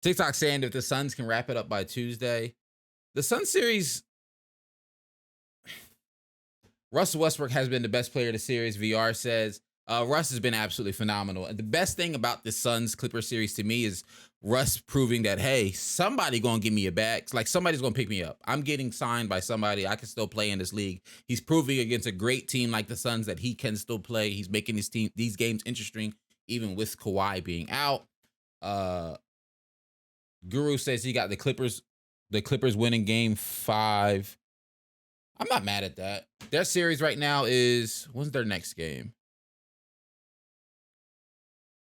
TikTok saying if the Suns can wrap it up by Tuesday, the Sun series, Russell Westbrook has been the best player of the series. VR says Russ has been absolutely phenomenal. And the best thing about the Suns Clippers series to me is Russ proving that, hey, somebody gonna give me a bag. Like somebody's gonna pick me up. I'm getting signed by somebody. I can still play in this league. He's proving against a great team like the Suns that he can still play. He's making these games interesting, even with Kawhi being out. Uh Guru says he got the Clippers winning game 5. I'm not mad at that. Their series right now is, when's their next game?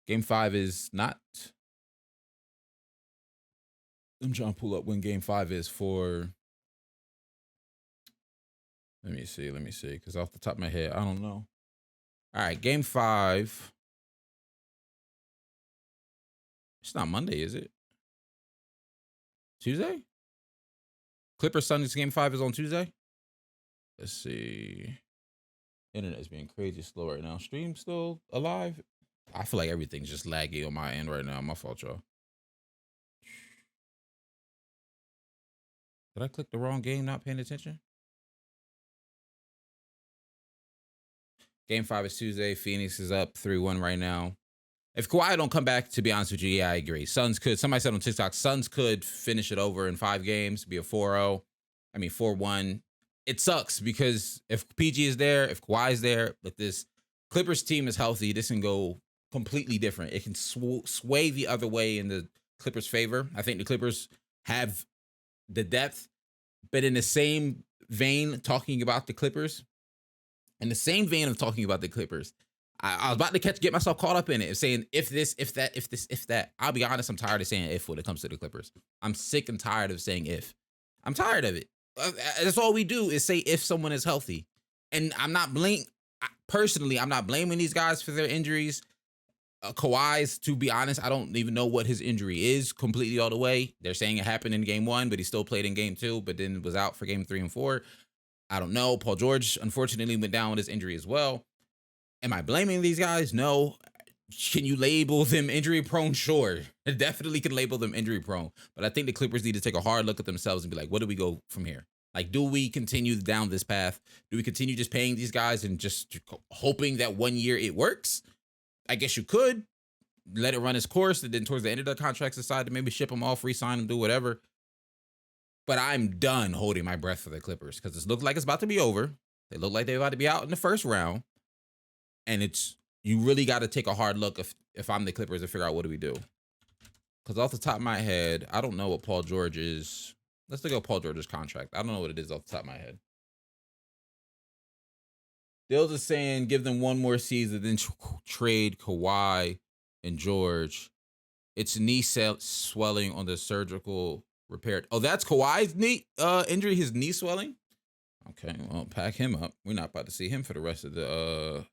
Game 5 is not. I'm trying to pull up when game 5 is for. Let me see, because off the top of my head, I don't know. All right, game 5. It's not Monday, is it? Tuesday? Clippers Sundays game 5 is on Tuesday? Let's see. Internet is being crazy slow right now. Stream still alive? I feel like everything's just laggy on my end right now. My fault, y'all. Did I click the wrong game, not paying attention? Game 5 is Tuesday. Phoenix is up 3-1 right now. If Kawhi don't come back, to be honest with you, yeah, I agree. Suns could, somebody said on TikTok, Suns could finish it over in 5 games, be a 4-0. I mean, 4-1. It sucks because if PG is there, if Kawhi is there, but this Clippers team is healthy, this can go completely different. It can sway the other way in the Clippers' favor. I think the Clippers have the depth, but in the same vein, talking about the Clippers, I was about to get myself caught up in it, saying if this, if that, if this, if that. I'll be honest, I'm tired of saying if when it comes to the Clippers. I'm sick and tired of saying if. I'm tired of it. That's all we do is say if someone is healthy. And I'm not personally, I'm not blaming these guys for their injuries. Kawhi's, to be honest, I don't even know what his injury is completely all the way. They're saying it happened in game 1, but he still played in game 2, but then was out for game 3 and 4. I don't know. Paul George, unfortunately, went down with his injury as well. Am I blaming these guys? No. Can you label them injury prone? Sure. I definitely can label them injury prone. But I think the Clippers need to take a hard look at themselves and be like, what do we go from here? Like, do we continue down this path? Do we continue just paying these guys and just hoping that 1 year it works? I guess you could let it run its course, and then towards the end of the contracts decide to maybe ship them off, re-sign them, do whatever. But I'm done holding my breath for the Clippers because it looks like it's about to be over. They look like they're about to be out in the first round. And you really got to take a hard look if I'm the Clippers and figure out what do we do. Because off the top of my head, I don't know what Paul George is. Let's look at Paul George's contract. I don't know what it is off the top of my head. Dills is saying give them one more season, then trade Kawhi and George. It's knee swelling on the surgical repair. Oh, that's Kawhi's knee injury, his knee swelling? Okay, well, pack him up. We're not about to see him for the rest of the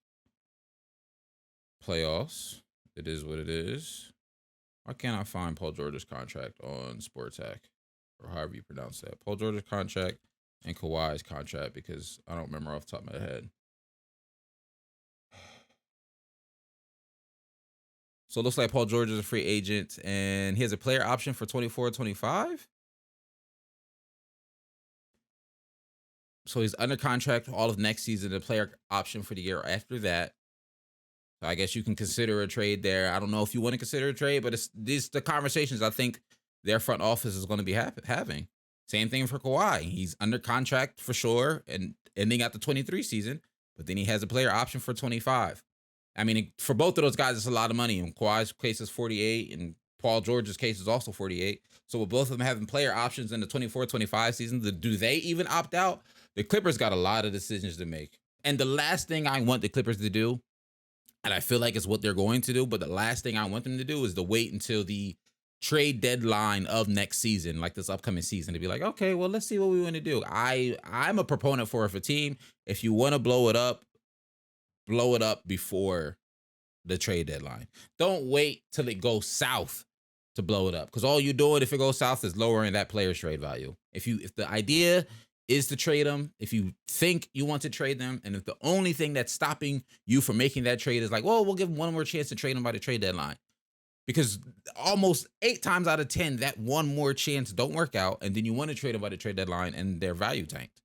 playoffs. It is what it is. Why can't I find Paul George's contract on Sports Hack or however you pronounce that? Paul George's contract and Kawhi's contract, because I don't remember off the top of my head. So it looks like Paul George is a free agent and he has a player option for 24-25. So he's under contract all of next season, a player option for the year after that. So I guess you can consider a trade there. I don't know if you want to consider a trade, but it's the conversations I think their front office is going to be having. Same thing for Kawhi. He's under contract for sure and ending at the 23 season, but then he has a player option for 25. I mean, for both of those guys, it's a lot of money. In Kawhi's case is 48, and Paul George's case is also 48. So with both of them having player options in the 24-25 season, do they even opt out? The Clippers got a lot of decisions to make. And the last thing I want the Clippers to do, and I feel like it's what they're going to do, but the last thing I want them to do is to wait until the trade deadline of next season, like this upcoming season, to be like, okay, well, let's see what we want to do. I'm a proponent for a team. If you want to blow it up before the trade deadline. Don't wait till it goes south to blow it up, because all you're doing if it goes south is lowering that player's trade value. If the idea is to trade them, if you think you want to trade them, and if the only thing that's stopping you from making that trade is like, well, we'll give them one more chance to trade them by the trade deadline, because almost 8 times out of 10, that one more chance don't work out, and then you want to trade them by the trade deadline, and their value tanked.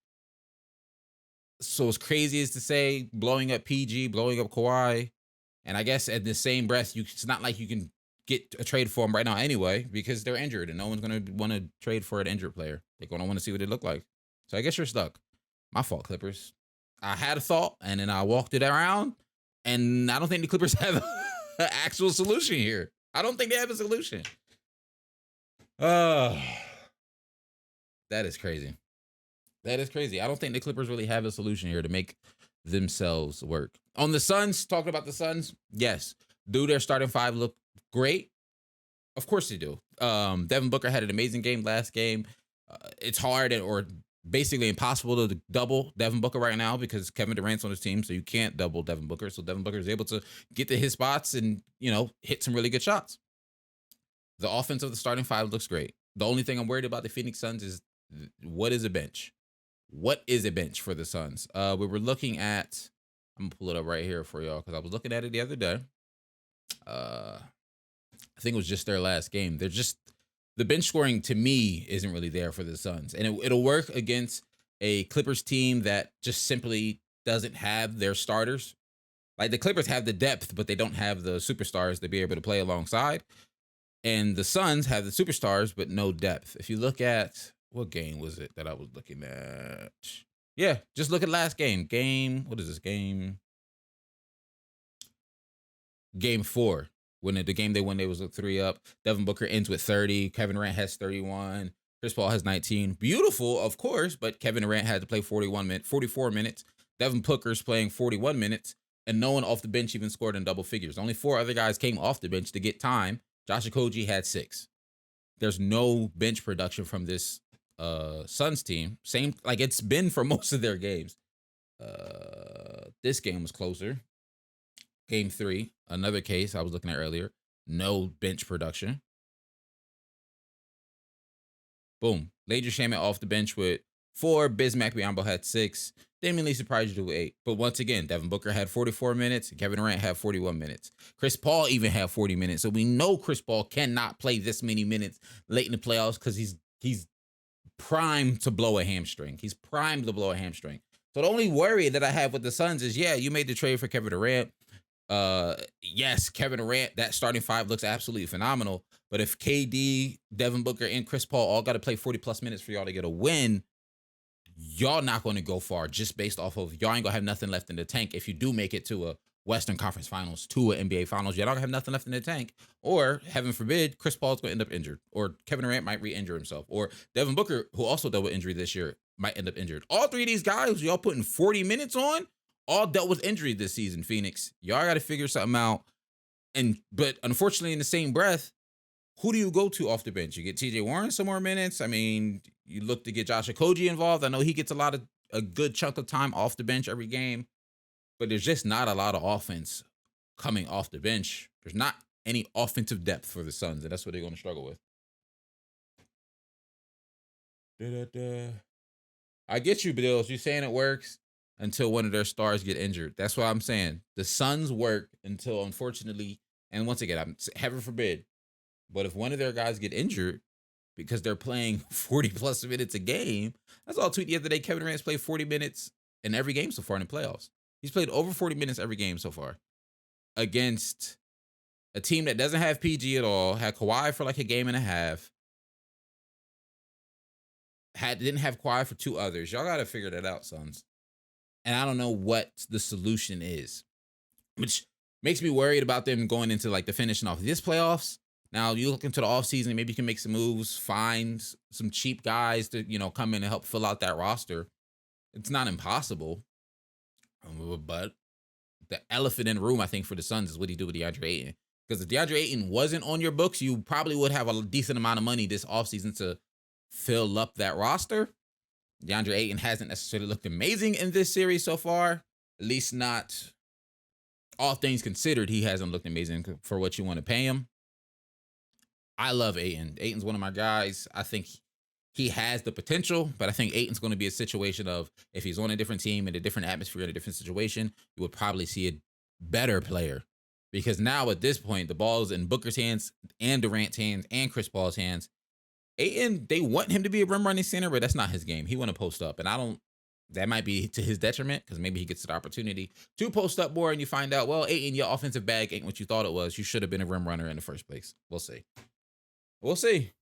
So as crazy as to say, blowing up PG, blowing up Kawhi, and I guess at the same breath, it's not like you can get a trade for them right now anyway because they're injured, and no one's gonna want to trade for an injured player. They're gonna want to see what they look like. So I guess you're stuck. My fault, Clippers. I had a thought, and then I walked it around, and I don't think the Clippers have an actual solution here. I don't think they have a solution. That is crazy. That is crazy. I don't think the Clippers really have a solution here to make themselves work. On the Suns, talking about the Suns, yes. Do their starting five look great? Of course they do. Devin Booker had an amazing game last game. It's hard or basically impossible to double Devin Booker right now because Kevin Durant's on his team, so you can't double Devin Booker. So Devin Booker is able to get to his spots and, hit some really good shots. The offense of the starting five looks great. The only thing I'm worried about the Phoenix Suns is what is a bench? What is a bench for the Suns? We were looking at, I'm going to pull it up right here for y'all because I was looking at it the other day. I think it was just their last game. They're just, the bench scoring to me isn't really there for the Suns. And it'll work against a Clippers team that just simply doesn't have their starters. Like the Clippers have the depth, but they don't have the superstars to be able to play alongside. And the Suns have the superstars, but no depth. If you look at, what game was it that I was looking at? Yeah, just look at last game. What is this game? Game 4. When the game they won, they was 3 up. Devin Booker ends with 30. Kevin Durant has 31. Chris Paul has 19. Beautiful, of course, but Kevin Durant had to play 44 minutes. Devin Booker's playing 41 minutes, and no one off the bench even scored in double figures. Only 4 other guys came off the bench to get time. Josh Okogie had 6. There's no bench production from this Suns team. Same like it's been for most of their games. This game was closer. Game 3, another case I was looking at earlier. No bench production. Boom. Laser Shaman off the bench with 4. Bismack Biyombo had 6. Damian Lee surprised you with 8. But once again, Devin Booker had 44 minutes. Kevin Durant had 41 minutes. Chris Paul even had 40 minutes. So we know Chris Paul cannot play this many minutes late in the playoffs because he's primed to blow a hamstring. He's primed to blow a hamstring. So the only worry that I have with the Suns is, yeah, you made the trade for Kevin Durant. Yes, Kevin Durant, that starting 5 looks absolutely phenomenal. But if KD, Devin Booker, and Chris Paul all got to play 40+ minutes for y'all to get a win, y'all not going to go far just based off of y'all ain't going to have nothing left in the tank. If you do make it to a Western Conference Finals, to an NBA Finals, y'all don't have nothing left in the tank. Or, heaven forbid, Chris Paul's going to end up injured. Or Kevin Durant might re-injure himself. Or Devin Booker, who also dealt with injury this year, might end up injured. All 3 of these guys, y'all putting 40 minutes on, all dealt with injury this season, Phoenix. Y'all got to figure something out. But unfortunately, in the same breath, who do you go to off the bench? You get TJ Warren some more minutes. I mean, you look to get Josh Okogie involved. I know he gets a good chunk of time off the bench every game, but there's just not a lot of offense coming off the bench. There's not any offensive depth for the Suns, and that's what they're going to struggle with. I get you, Bills. You're saying it works until one of their stars get injured. That's what I'm saying. The Suns work until, unfortunately, and once again, heaven forbid, but if one of their guys get injured because they're playing 40+ minutes a game, that's all I tweeted the other day. Kevin Durant's played 40 minutes in every game so far in the playoffs. He's played over 40 minutes every game so far against a team that doesn't have PG at all, had Kawhi for like a game and a half, didn't have Kawhi for 2 others. Y'all got to figure that out, Suns. And I don't know what the solution is, which makes me worried about them going into like the finishing off this playoffs. Now you look into the offseason, maybe you can make some moves, find some cheap guys to, come in and help fill out that roster. It's not impossible. But the elephant in the room, I think, for the Suns is what he do with DeAndre Ayton. Because if DeAndre Ayton wasn't on your books, you probably would have a decent amount of money this offseason to fill up that roster. DeAndre Ayton hasn't necessarily looked amazing in this series so far. At least not, all things considered, he hasn't looked amazing for what you want to pay him. I love Ayton. Ayton's one of my guys. I think he has the potential, but I think Ayton's going to be a situation of if he's on a different team in a different atmosphere in a different situation, you would probably see a better player Because now at this point, the ball's in Booker's hands and Durant's hands and Chris Paul's hands. Ayton, they want him to be a rim running center, but that's not his game. He want to post up. And I don't, that might be to his detriment because maybe he gets the opportunity to post up more and you find out, well, Ayton, your offensive bag ain't what you thought it was. You should have been a rim runner in the first place. We'll see. We'll see.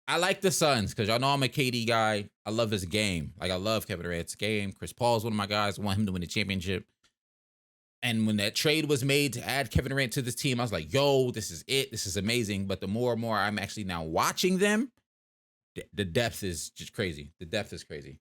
I like the Suns because y'all know I'm a KD guy. I love his game. Like, I love Kevin Durant's game. Chris Paul's one of my guys. I want him to win the championship. And when that trade was made to add Kevin Durant to this team, I was like, yo, this is it. This is amazing. But the more and more I'm actually now watching them, the depth is just crazy. The depth is crazy.